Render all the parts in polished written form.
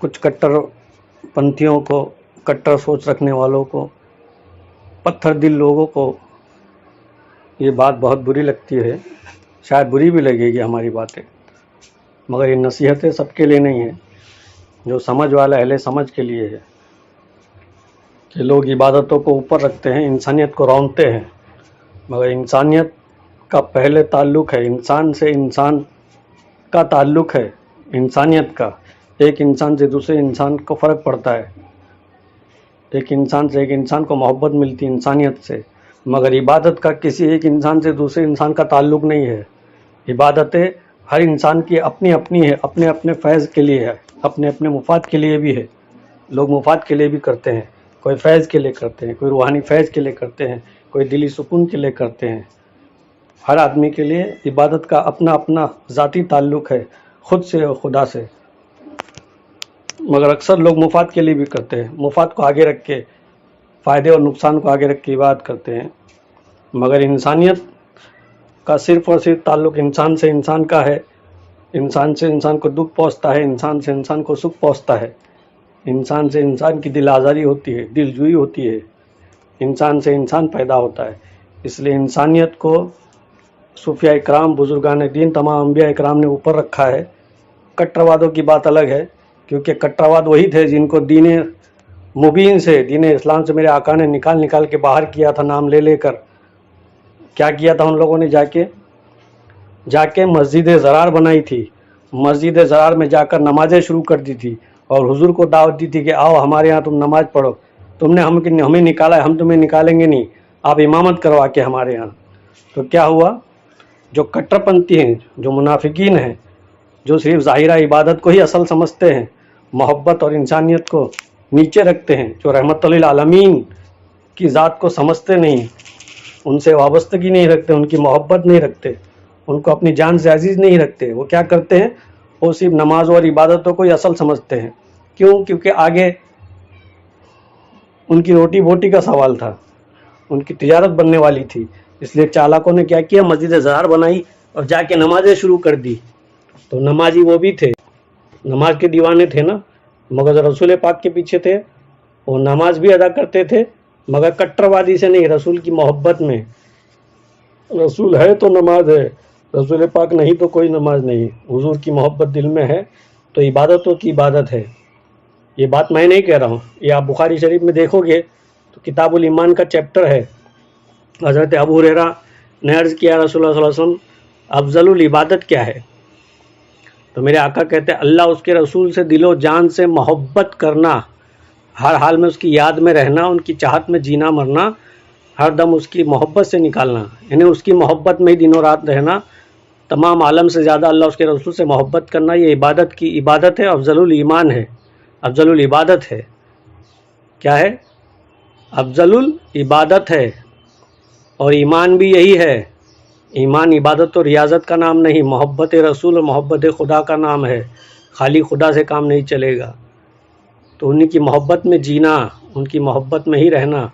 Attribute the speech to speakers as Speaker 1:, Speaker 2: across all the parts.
Speaker 1: कुछ कट्टर पंथियों को, कट्टर सोच रखने वालों को, पत्थर दिल लोगों को ये बात बहुत बुरी लगती है। शायद बुरी भी लगेगी हमारी बातें, मगर ये नसीहतें सबके लिए नहीं है। जो समझ वाला अहले समझ के लिए है कि लोग इबादतों को ऊपर रखते हैं, इंसानियत को रौंदते हैं, मगर इंसानियत का पहले ताल्लुक़ है, इंसान से इंसान का ताल्लुक़ है। इंसानियत का, एक इंसान से दूसरे इंसान को फ़र्क पड़ता है, एक इंसान से एक इंसान को मोहब्बत मिलती है इंसानियत से, मगर इबादत का किसी एक इंसान से दूसरे इंसान का ताल्लुक़ नहीं है। इबादतें हर इंसान की अपनी अपनी है, अपने अपने फैज़ के लिए है, अपने अपने मुफाद के लिए भी है। लोग मुफाद के लिए भी करते हैं, कोई फैज़ के लिए करते हैं, कोई रूहानी फैज़ के लिए करते हैं, कोई दिली सुकून के लिए करते हैं। हर आदमी के लिए इबादत का अपना अपना ज़ाती ताल्लुक़ है ख़ुद से और खुदा से, मगर अक्सर लोग मुफाद के लिए भी करते हैं, मुफाद को आगे रख के, फ़ायदे और नुकसान को आगे रख के इबादत करते हैं। मगर इंसानियत का सिर्फ़ और सिर्फ ताल्लुक़ इंसान से इंसान का है। इंसान से इंसान को दुख पहुंचता है, इंसान से इंसान को सुख पहुंचता है, इंसान से इंसान की दिल आज़ारी होती है, दिलजुई होती है, इंसान से इंसान पैदा होता है। इसलिए इंसानियत को सूफिया इकराम, बुजुर्गान दीन, तमाम अंबिया इकराम ने ऊपर रखा है। कट्टरवादों की बात अलग है, क्योंकि कट्टरवाद वही थे जिनको दीन मुबीन से, दीन इस्लाम से मेरे आका ने निकाल निकाल के बाहर किया था, नाम ले लेकर। क्या किया था उन लोगों ने? जाके मस्जिद ज़रार बनाई थी, मस्जिद ज़रार में जाकर नमाज़ें शुरू कर दी थी और हुजूर को दावत दी थी कि आओ हमारे यहाँ तुम नमाज़ पढ़ो, तुमने हमें निकाला है, हम तुम्हें निकालेंगे नहीं, आप इमामत करवा के हमारे यहाँ। तो क्या हुआ? जो कट्टरपंथी हैं, जो मुनाफिकीन हैं, जो सिर्फ ज़ाहिरा इबादत को ही असल समझते हैं, मोहब्बत और इंसानियत को नीचे रखते हैं, जो रहमतुल आलमीन की ज़ात को समझते नहीं, उनसे वाबस्तगी नहीं रखते, उनकी मोहब्बत नहीं रखते, उनको अपनी जान से अजीज़ नहीं रखते, वो क्या करते हैं? वो सिर्फ नमाज और इबादतों को ही असल समझते हैं। क्यों? क्योंकि आगे उनकी रोटी बोटी का सवाल था, उनकी तिजारत बनने वाली थी। इसलिए चालाकों ने क्या किया? मस्जिद ज़रार बनाई और जाके नमाज़ें शुरू कर दी। तो नमाजी वो भी थे, नमाज के दीवाने थे ना, मगर रसूल पाक के पीछे थे, वो नमाज भी अदा करते थे, मगर कट्टरवादी से नहीं, रसूल की मोहब्बत में। रसूल है तो नमाज है, रसूल पाक नहीं तो कोई नमाज नहीं। हुजूर की मोहब्बत दिल में है तो इबादतों की इबादत है। ये बात मैं नहीं कह रहा हूँ, ये आप बुखारी शरीफ में देखोगे तो किताबुल ईमान का चैप्टर है। हज़रत अबू हुरैरा ने अर्ज़ किया, रसूलुल्लाह सल्लल्लाहु अलैहि वसल्लम अफज़लुल इबादत क्या है? तो मेरे आका कहते हैं अल्लाह उसके रसूल से दिलो जान से मोहब्बत करना, हर हाल में उसकी याद में रहना, उनकी चाहत में जीना मरना, हर दम उसकी मोहब्बत से निकालना, यानी उसकी मोहब्बत में ही दिनों रात रहना, तमाम आलम से ज़्यादा अल्लाह उसके रसूल से मोहब्बत करना। ये इबादत की इबादत है, अफज़लुल ईमान है, अफज़लुल इबादत है। क्या है? अफज़लुल इबादत है। और ईमान भी यही है। ईमान इबादत और रियाजत का नाम नहीं, मोहब्बत रसूल और मोहब्बत खुदा का नाम है। खाली खुदा से काम नहीं चलेगा, तो उन्हीं की मोहब्बत में जीना, उनकी मोहब्बत में ही रहना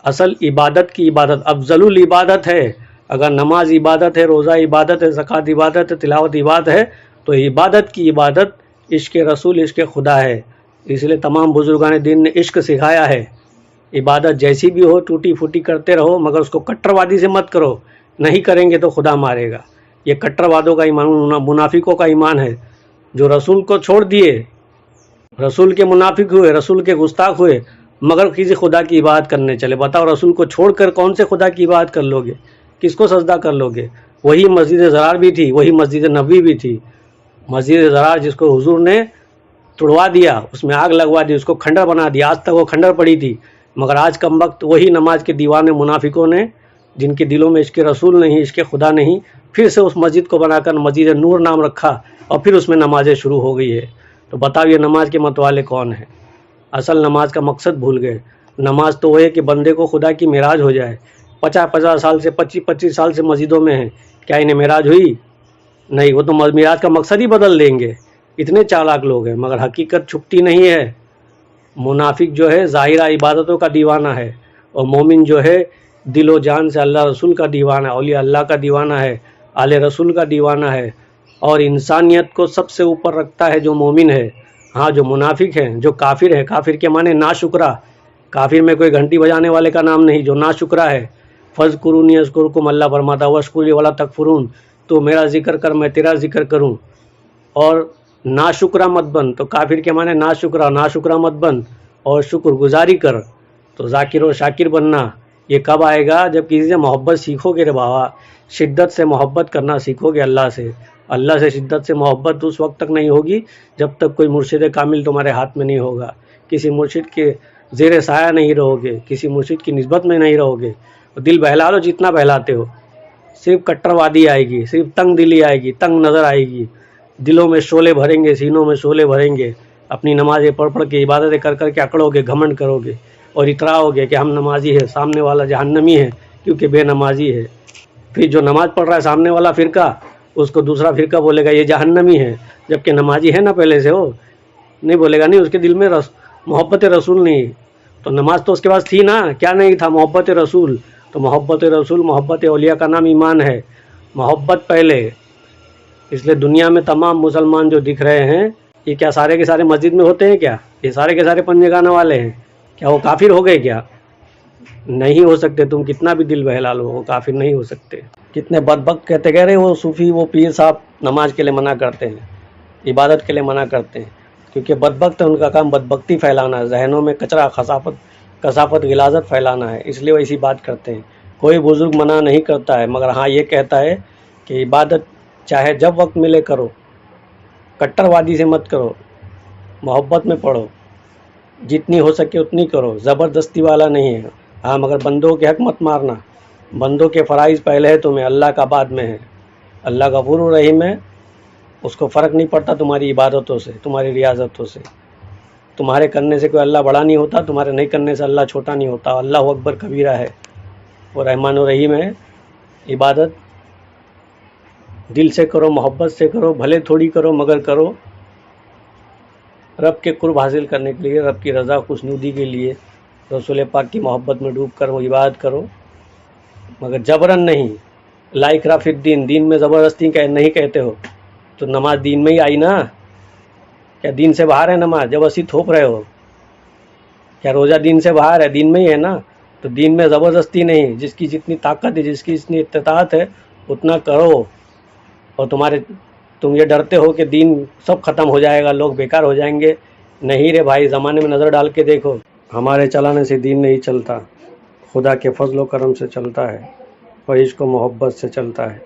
Speaker 1: असल इबादत की इबादत, अफज़लुल इबादत है। अगर नमाज इबादत है, रोज़ा इबादत है, ज़कात इबादत है, तिलावत इबादत है, तो इबादत की इबादत इश्क़ रसूल, इश्क़ खुदा है। इसलिए तमाम बुजुर्गान दीन ने इश्क सिखाया है। इबादत जैसी भी हो, टूटी फूटी करते रहो, मगर उसको कट्टरवादी से मत करो, नहीं करेंगे तो खुदा मारेगा। ये कट्टरवादों का ईमान, मुनाफिकों का ईमान है, जो रसूल को छोड़ दिए, रसूल के मुनाफिक हुए, रसूल के गुस्ताख हुए, मगर किसी खुदा की इबादत करने चले। बताओ, रसूल को छोड़कर कौन से खुदा की इबादत कर लोगे? किसको सजदा कर लोगे? वही मस्जिद ज़रार भी थी, वही मस्जिद नबवी भी थी। मस्जिद ज़रार जिसको हुजूर ने तुड़वा दिया, उसमें आग लगवा दी, उसको खंडर बना दिया, आज तक वो खंडर पड़ी थी। मगर आज कम वक्त वही नमाज के दीवाने मुनाफिकों ने, जिनके दिलों में इश्क़ रसूल नहीं, इश्क़ खुदा नहीं, फिर से उस मस्जिद को बनाकर मस्जिद नूर नाम रखा और फिर उसमें नमाज़ें शुरू हो गई है। तो बताओ, ये नमाज के मतवाले कौन हैं? असल नमाज का मकसद भूल गए। नमाज तो वो है कि बंदे को खुदा की मेराज हो जाए। 50-50 साल से, 25-25 साल से मस्जिदों में हैं, क्या इन्हें मेराज हुई? नहीं, वो तो मेराज का मकसद ही बदल देंगे। इतने चालाक लोग हैं, मगर हकीकत छुपती नहीं है। मुनाफिक जो है ज़ाहिरा इबादतों का दीवाना है, और मोमिन जो है दिलो जान से अल्लाह रसूल का दीवाना है, औलिया अल्लाह का दीवाना है, आले रसूल का दीवाना है। और इंसानियत को सबसे ऊपर रखता है जो मोमिन है, हाँ, जो मुनाफिक हैं, जो काफिर है, काफिर के माने नाशुक्रा, काफिर में कोई घंटी बजाने वाले का नाम नहीं, जो नाशुक्रा है। फज़कुरूनी अज़कुरकुम, अल्लाह फरमाता वशकुरी वला तकफुरून, तो मेरा जिक्र कर मैं तेरा जिक्र करूं। और नाशुक्रा मत बन, तो काफिर के माने नाशुक्रा मत बन, और शुक्रगुजारी कर, तो ज़ाकिर और शाकिर बनना। ये कब आएगा? जब किसी से मोहब्बत सीखोगे रे बाबा, शिद्दत से मोहब्बत करना सीखोगे अल्लाह से। अल्लाह से शिद्दत से मोहब्बत उस वक्त तक नहीं होगी जब तक कोई मुर्शिद कामिल तुम्हारे हाथ में नहीं होगा, किसी मुर्शिद के ज़ेर साया नहीं रहोगे, किसी मुर्शिद की निस्बत में नहीं रहोगे। दिल बहला लो जितना बहलाते हो, सिर्फ कट्टरवादी आएगी, सिर्फ तंग दिली आएगी, तंग नज़र आएगी, दिलों में शोले भरेंगे, सीनों में शोले भरेंगे। अपनी नमाज़ें पढ़ पढ़ के, इबादतें कर कर के अकड़ोगे, घमंड करोगे और इतराओगे कि हम नमाजी है, सामने वाला जहन्नमी है क्योंकि बेनमाजी है। फिर जो नमाज पढ़ रहा है सामने वाला फ़िरका, उसको दूसरा फ़िरका बोलेगा ये जहन्नमी है, जबकि नमाजी है ना पहले से हो, नहीं बोलेगा। नहीं, उसके दिल में मोहब्बत रसूल नहीं। तो नमाज तो उसके पास थी ना, क्या नहीं था? मोहब्बत रसूल। तो मोहब्बत रसूल, मोहब्बत औलिया का नाम ईमान है, मोहब्बत पहले। इसलिए दुनिया में तमाम मुसलमान जो दिख रहे हैं, ये क्या सारे के सारे मस्जिद में होते हैं क्या? ये सारे के सारे पंजे गाने वाले हैं क्या? वो काफिर हो गए क्या? नहीं हो सकते, तुम कितना भी दिल बहला लो, वो काफिर नहीं हो सकते। कितने बदबख्त कहते कह रहे वो सूफ़ी, वो पीर साहब नमाज के लिए मना करते हैं, इबादत के लिए मना करते हैं, क्योंकि बदबख्त है, उनका काम बदबख्ती फैलाना है, जहनों में कचरा, कसाफत गिलाजत फैलाना है, इसलिए वो ऐसी बात करते हैं। कोई बुज़ुर्ग मना नहीं करता है, मगर हाँ ये कहता है कि इबादत चाहे जब वक्त मिले करो, कट्टरवादी से मत करो, मोहब्बत में पढ़ो, जितनी हो सके उतनी करो, ज़बरदस्ती वाला नहीं है। हाँ, मगर बंदों के हक मत मारना, बंदों के फ़राइज़ पहले है तुम्हें, अल्लाह का बाद में है। अल्लाह गफूर रहीम है, उसको फ़र्क नहीं पड़ता तुम्हारी इबादतों से, तुम्हारी रियाजतों से। तुम्हारे करने से कोई अल्लाह बड़ा नहीं होता, तुम्हारे नहीं करने से अल्लाह छोटा नहीं होता। अल्लाह अकबर कबीरा है, वो रहमान और रहीम है। इबादत दिल से करो, मोहब्बत से करो, भले थोड़ी करो मगर करो, रब के कुर्ब हासिल करने के लिए, रब की रज़ा खुशनुदी के लिए, रसूल पाक की मोहब्बत में डूब कर वो इबादत करो, मगर जबरन नहीं। ला इकराह फिद्दीन, दीन में ज़बरदस्ती नहीं कहते हो, तो नमाज दीन में ही आई ना। क्या दीन से बाहर है नमाज? जबरदस्ती थोप रहे हो क्या? रोज़ा दीन से बाहर है, दीन में ही है ना। तो दीन में ज़बरदस्ती नहीं, जिसकी जितनी ताकत है, जिसकी जितनी इत्तिताअत है उतना करो। और तुम ये डरते हो कि दीन सब ख़त्म हो जाएगा, लोग बेकार हो जाएंगे। नहीं रे भाई, ज़माने में नज़र डाल के देखो, हमारे चलाने से दीन नहीं चलता, खुदा के फजल व करम से चलता है, और इश्क व मोहब्बत से चलता है।